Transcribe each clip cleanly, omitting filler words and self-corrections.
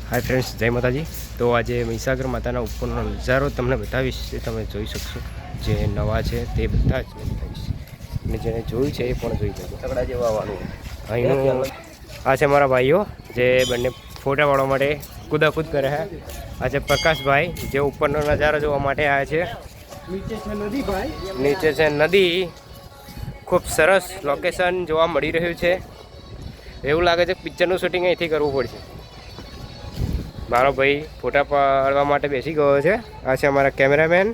Hi friends, जय माताजी। तो आज महीसागर माताना उपरनो नजारो तमने बतावीश, तमे जोई शकशो। जे नवा छे ते बधा ज बतावीश ने जेने जोई छे ए पण जोई लेजो। तगड़ा जेवा वाळो अहीनो आ छे मारा भाईओ जे बने फोटा पाडवा माटे कूदाकूद करे है। आ छे प्रकाश भाई जे उपरनो नजारो जोवा माटे आया छे। नीचे छे नदी भाई, नीचे छे नदी। खूब सरस लोकेशन जोवा मळी रह्युं छे। एवुं लागे छे पिक्चरनुं शूटिंग અહીંથી કરવું પડશે। मारो भाई फोटा पाड़वा माटे बेसी गयो है। आ छे अमारा कैमरामेन।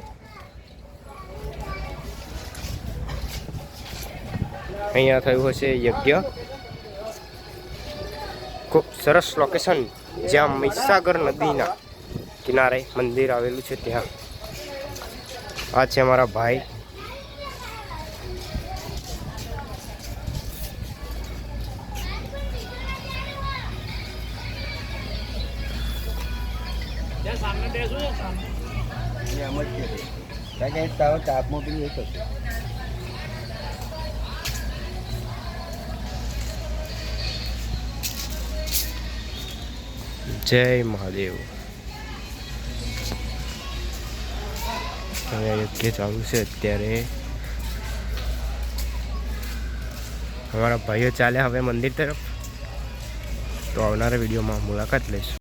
अहींया थयुं हशे यज्ञ। खूब सरस लोकेशन ज्यां महीसागर नदीना किनारे मंदिर आवेलुं छे त्यां। आ छे अमारा भाई। सामने बेसो या सामने ये मत के क्या क्या ताव चाप में भी एक है। जय महादेव। यज्ञ चालू से अत्यारे हमारा भाईओ चाले हवे मंदिर तरफ। तो आवनारा विडियो में मुलाकात लईशुं।